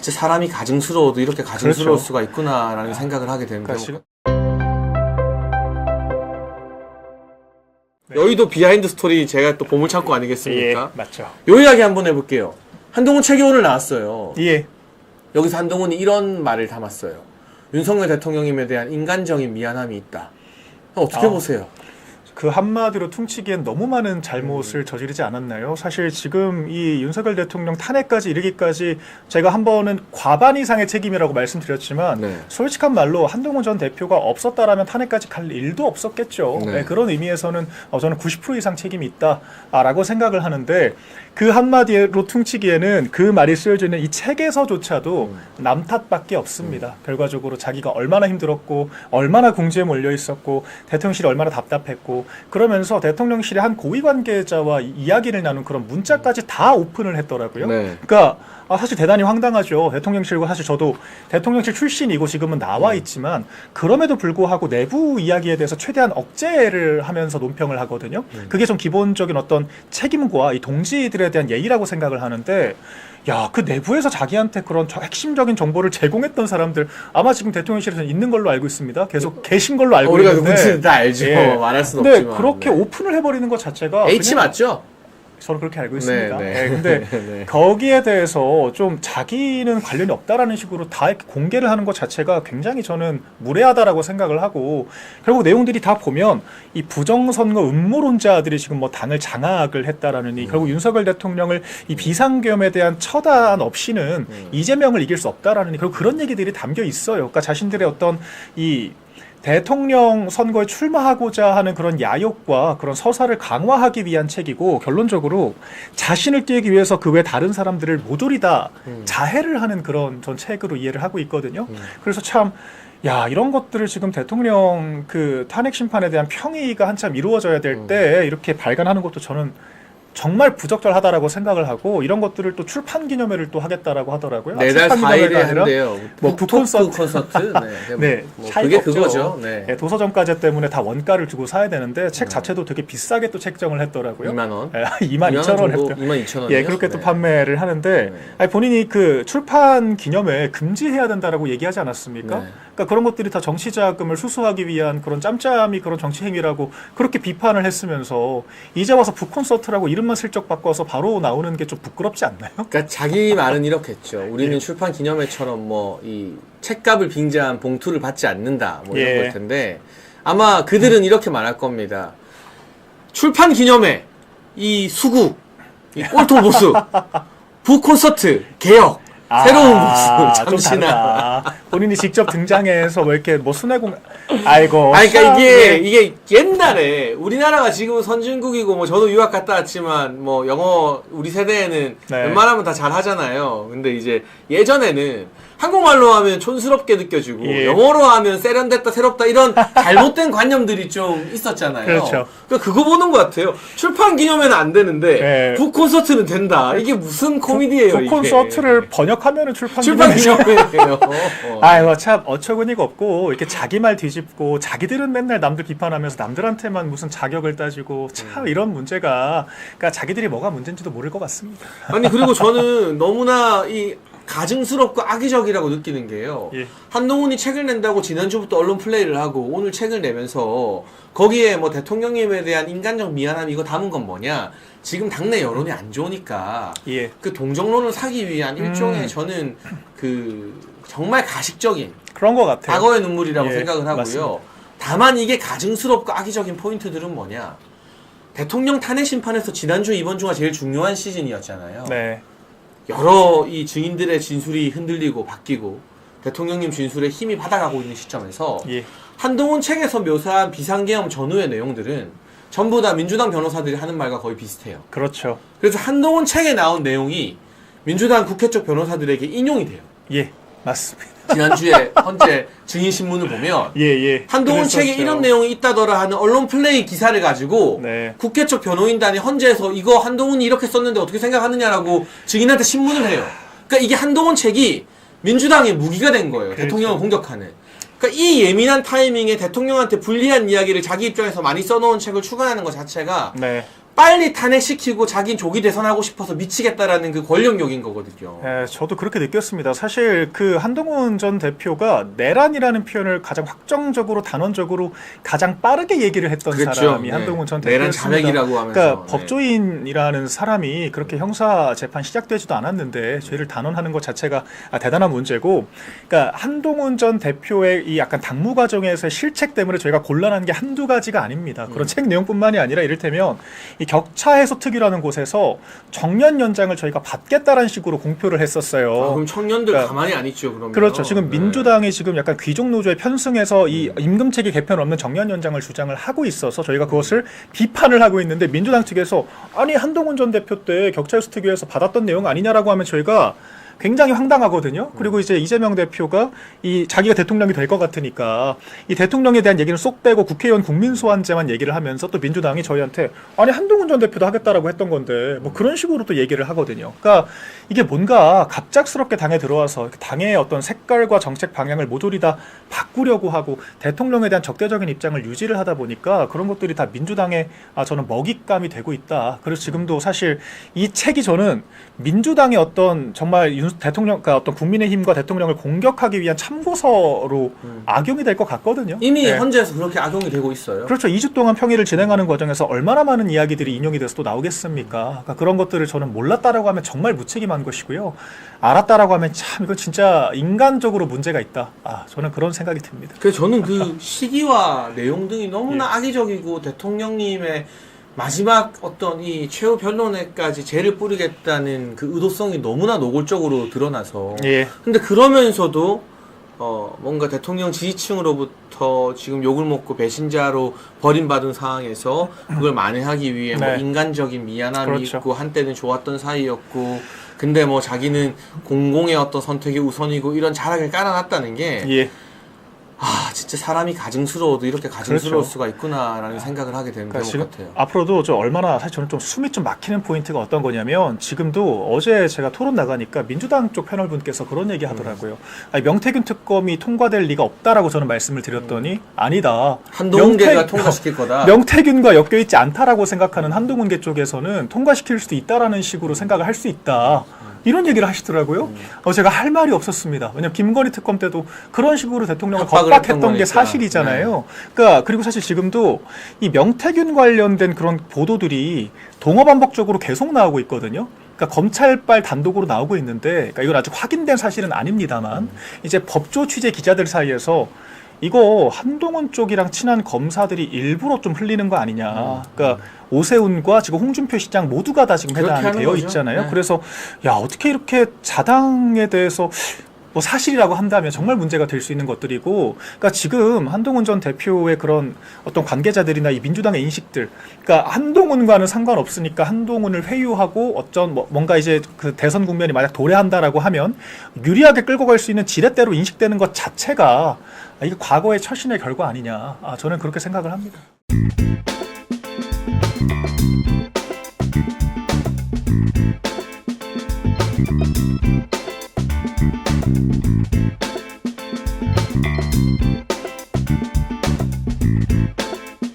진짜 사람이 가증스러워도 이렇게 가증스러울 그렇죠. 수가 있구나라는 생각을 하게 되는 그러니까 경우가. 여의도 비하인드 스토리 제가 또 보물창고 아니겠습니까? 예, 맞죠. 요 이야기 한번 해볼게요. 한동훈 책이 오늘 나왔어요. 예. 여기서 한동훈이 이런 말을 담았어요. 윤석열 대통령님에 대한 인간적인 미안함이 있다. 어떻게 보세요? 그 한마디로 퉁치기엔 너무 많은 잘못을 저지르지 않았나요? 사실 지금 이 윤석열 대통령 탄핵까지 이르기까지 제가 한 번은 과반 이상의 책임이라고 말씀드렸지만 네. 솔직한 말로 한동훈 전 대표가 없었다라면 탄핵까지 갈 일도 없었겠죠. 네. 네, 그런 의미에서는 저는 90% 이상 책임이 있다라고 생각을 하는데 그 한마디로 퉁치기에는 그 말이 쓰여져 있는 이 책에서조차도 남 탓밖에 없습니다. 결과적으로 자기가 얼마나 힘들었고 얼마나 궁지에 몰려 있었고 대통령실이 얼마나 답답했고 그러면서 대통령실의 한 고위 관계자와 이야기를 나눈 그런 문자까지 다 오픈을 했더라고요. 네. 그러니까 사실 대단히 황당하죠. 대통령실과 사실 저도 대통령실 출신이고 지금은 나와 있지만 그럼에도 불구하고 내부 이야기에 대해서 최대한 억제를 하면서 논평을 하거든요. 그게 좀 기본적인 어떤 책임과 이 동지들에 대한 예의라고 생각을 하는데 야, 그 내부에서 자기한테 그런 핵심적인 정보를 제공했던 사람들 아마 지금 대통령실에서 있는 걸로 알고 있습니다. 계속 계신 걸로 알고 우리가 있는데 누군지는 다 알죠. 예. 말할 수는 근데 없지만. 그렇게 네. 오픈을 해버리는 것 자체가 H 맞죠? 저는 그렇게 알고 있습니다. 네, 네. 네, 근데 네. 거기에 대해서 좀 자기는 관련이 없다라는 식으로 다 이렇게 공개를 하는 것 자체가 굉장히 저는 무례하다라고 생각을 하고 결국 내용들이 다 보면 이 부정선거 음모론자들이 지금 뭐 당을 장악을 했다라느니 결국 윤석열 대통령을 이 비상계엄에 대한 처단 없이는 이재명을 이길 수 없다라느니 결국 그런 얘기들이 담겨 있어요. 그러니까 자신들의 어떤 이 대통령 선거에 출마하고자 하는 그런 야욕과 그런 서사를 강화하기 위한 책이고 결론적으로 자신을 띄우기 위해서 그 외 다른 사람들을 모조리 다 자해를 하는 그런 전 책으로 이해를 하고 있거든요. 그래서 참 야, 이런 것들을 지금 대통령 그 탄핵 심판에 대한 평의가 한참 이루어져야 될 때 이렇게 발간하는 것도 저는 정말 부적절하다라고 생각을 하고 이런 것들을 또 출판 기념회를 또 하겠다라고 하더라고요. 내달 4일에 한대요. 뭐 북콘서트 네. 네, 뭐 차이가 그게 없죠. 그거죠. 네. 네, 도서점가제 때문에 다 원가를 주고 사야 되는데 책 자체도 되게 비싸게 또 책정을 했더라고요. 2만 원. 22,000원 했죠. 22,000원. 예, 그렇게 또 판매를 하는데 네. 아니, 본인이 그 출판 기념회 금지해야 된다라고 얘기하지 않았습니까? 네. 그러니까 그런 것들이 다 정치 자금을 수수하기 위한 그런 짬짬이 그런 정치 행위라고 그렇게 비판을 했으면서 이제 와서 북콘서트라고 이름만 슬쩍 바꿔서 바로 나오는 게 좀 부끄럽지 않나요? 그러니까 자기 말은 이렇겠죠. 우리는 예. 출판 기념회처럼 뭐 이 책값을 빙자한 봉투를 받지 않는다. 뭐 이런 예. 걸 텐데 아마 그들은 이렇게 말할 겁니다. 출판 기념회, 이 수구, 이 꼴통 보수, 북콘서트, 개혁. 새로운 모습, 좀 잠시나. 다르다. 본인이 직접 등장해서 뭐 이렇게 뭐 순회공, 아이고. 아니, 그러니까 참, 이게 옛날에 우리나라가 지금은 선진국이고 뭐 저도 유학 갔다 왔지만 뭐 영어 우리 세대에는 네. 웬만하면 다 잘 하잖아요. 근데 이제 예전에는 한국말로 하면 촌스럽게 느껴지고 예. 영어로 하면 세련됐다 새롭다 이런 잘못된 관념들이 좀 있었잖아요. 그렇죠. 그러니까 그거 보는 것 같아요. 출판 기념회는 안 되는데 예. 북콘서트는 된다. 이게 무슨 코미디예요, 이게. 북콘서트를 번역하면은 출판 출판 기념회예요. 아이고 참 어처구니가 없고 이렇게 자기 말 뒤집고 자기들은 맨날 남들 비판하면서 남들한테만 무슨 자격을 따지고 참 이런 문제가 그러니까 자기들이 뭐가 문제인지도 모를 것 같습니다. 아니 그리고 저는 너무나 이 가증스럽고 악의적이라고 느끼는 게요. 예. 한동훈이 책을 낸다고 지난주부터 언론 플레이를 하고 오늘 책을 내면서 거기에 뭐 대통령님에 대한 인간적 미안함 이거 담은 건 뭐냐? 지금 당내 여론이 안 좋으니까 예. 그 동정론을 사기 위한 일종의 저는 그 정말 가식적인 그런 것 같아요. 악어의 눈물이라고 예, 생각을 하고요. 맞습니다. 다만 이게 가증스럽고 악의적인 포인트들은 뭐냐? 대통령 탄핵 심판에서 지난주 이번 주가 제일 중요한 시즌이었잖아요. 네. 여러 이 증인들의 진술이 흔들리고 바뀌고 대통령님 진술에 힘이 받아가고 있는 시점에서 예. 한동훈 책에서 묘사한 비상계엄 전후의 내용들은 전부 다 민주당 변호사들이 하는 말과 거의 비슷해요. 그렇죠. 그래서 한동훈 책에 나온 내용이 민주당 국회 쪽 변호사들에게 인용이 돼요. 예. 맞습니다. 지난주에 헌재 증인 신문을 보면 예. 한동훈 그랬었죠. 책에 이런 내용이 있다더라 하는 언론 플레이 기사를 가지고 네. 국회 쪽 변호인단이 헌재에서 이거 한동훈이 이렇게 썼는데 어떻게 생각하느냐라고 증인한테 신문을 해요. 그러니까 이게 한동훈 책이 민주당의 무기가 된 거예요. 그렇죠. 대통령을 공격하는. 그러니까 이 예민한 타이밍에 대통령한테 불리한 이야기를 자기 입장에서 많이 써놓은 책을 출간하는 것 자체가 네. 빨리 탄핵시키고 자긴 조기 대선하고 싶어서 미치겠다라는 그 권력욕인 거거든요. 네, 저도 그렇게 느꼈습니다. 사실 그 한동훈 전 대표가 내란이라는 표현을 가장 확정적으로 단언적으로 가장 빠르게 얘기를 했던 그렇죠. 사람이 네. 한동훈 전 내란 대표였습니다. 자백이라고 하면서. 그러니까 네. 법조인이라는 사람이 그렇게 형사 재판 시작되지도 않았는데 죄를 단언하는 것 자체가 대단한 문제고, 그러니까 한동훈 전 대표의 이 약간 당무 과정에서의 실책 때문에 저희가 곤란한 게 한두 가지가 아닙니다. 그런 책 내용뿐만이 아니라 이를테면 이 격차 해소 특위라는 곳에서 정년 연장을 저희가 받겠다라는 식으로 공표를 했었어요. 그럼 청년들 그러니까 가만히 안 있죠, 그러면. 그렇죠. 지금 민주당이 지금 약간 귀족 노조에 편승해서 이 임금체계 개편 없는 정년 연장을 주장을 하고 있어서 저희가 그것을 비판을 하고 있는데, 민주당 측에서 아니 한동훈 전 대표 때 격차 해소 특위에서 받았던 내용 아니냐라고 하면 저희가 굉장히 황당하거든요. 그리고 이제 이재명 대표가 이 자기가 대통령이 될 것 같으니까 이 대통령에 대한 얘기는 쏙 빼고 국회의원 국민소환제만 얘기를 하면서 또 민주당이 저희한테 아니 한동훈 전 대표도 하겠다라고 했던 건데 뭐 그런 식으로 또 얘기를 하거든요. 그러니까 이게 뭔가 갑작스럽게 당에 들어와서 당의 어떤 색깔과 정책 방향을 모조리 다 바꾸려고 하고 대통령에 대한 적대적인 입장을 유지를 하다 보니까 그런 것들이 다 민주당의 저는 먹잇감이 되고 있다. 그래서 지금도 사실 이 책이 저는 민주당의 어떤 정말 대통령, 그러니까 어떤 국민의힘과 대통령을 공격하기 위한 참고서로 악용이 될 것 같거든요. 이미 네. 현재에서 그렇게 악용이 되고 있어요. 그렇죠. 2주 동안 평의를 진행하는 과정에서 얼마나 많은 이야기들이 인용이 돼서 또 나오겠습니까? 그러니까 그런 것들을 저는 몰랐다라고 하면 정말 무책임한 것이고요. 알았다라고 하면 참 이건 진짜 인간적으로 문제가 있다. 저는 그런 생각이 듭니다. 그래서 저는 그 시기와 내용 등이 너무나 악의적이고 대통령님의 마지막 어떤 이 최후 변론에까지 죄를 뿌리겠다는 그 의도성이 너무나 노골적으로 드러나서. 예. 근데 그러면서도 뭔가 대통령 지지층으로부터 지금 욕을 먹고 배신자로 버림받은 상황에서 그걸 만회하기 위해 뭐 네. 인간적인 미안함이 그렇죠. 있고 한때는 좋았던 사이였고, 근데 뭐 자기는 공공의 어떤 선택이 우선이고 이런 자락을 깔아놨다는 게 예. 진짜 사람이 가증스러워도 이렇게 가증스러울 그렇죠. 수가 있구나라는 생각을 하게 되는 그러니까 대목 지금 같아요. 앞으로도 좀 얼마나 사실 저는 좀 숨이 좀 막히는 포인트가 어떤 거냐면, 지금도 어제 제가 토론 나가니까 민주당 쪽 패널분께서 그런 얘기 하더라고요. 아니, 명태균 특검이 통과될 리가 없다라고 저는 말씀을 드렸더니 아니다. 한동훈계가 통과시킬 거다. 명태균과 엮여있지 않다라고 생각하는 한동훈계 쪽에서는 통과시킬 수도 있다라는 식으로 생각을 할 수 있다. 이런 얘기를 하시더라고요. 제가 할 말이 없었습니다. 왜냐면 김건희 특검 때도 그런 식으로 대통령을 협박을 겁박했던 했던 게 거니까. 사실이잖아요. 그러니까 그리고 사실 지금도 이 명태균 관련된 그런 보도들이 동어반복적으로 계속 나오고 있거든요. 그러니까 검찰발 단독으로 나오고 있는데, 그러니까 이건 아직 확인된 사실은 아닙니다만 이제 법조 취재 기자들 사이에서 이거 한동훈 쪽이랑 친한 검사들이 일부러 좀 흘리는 거 아니냐. 그러니까 오세훈과 지금 홍준표 시장 모두가 다 지금 그렇게 해당이 하는 되어 거죠. 있잖아요. 네. 그래서 야, 어떻게 이렇게 자당에 대해서 뭐 사실이라고 한다면 정말 문제가 될 수 있는 것들이고, 그러니까 지금 한동훈 전 대표의 그런 어떤 관계자들이나 이 민주당의 인식들, 그러니까 한동훈과는 상관없으니까 한동훈을 회유하고 어쩐 뭔가 이제 그 대선 국면이 만약 도래한다라고 하면 유리하게 끌고 갈 수 있는 지렛대로 인식되는 것 자체가 이게 과거의 처신의 결과 아니냐. 저는 그렇게 생각을 합니다.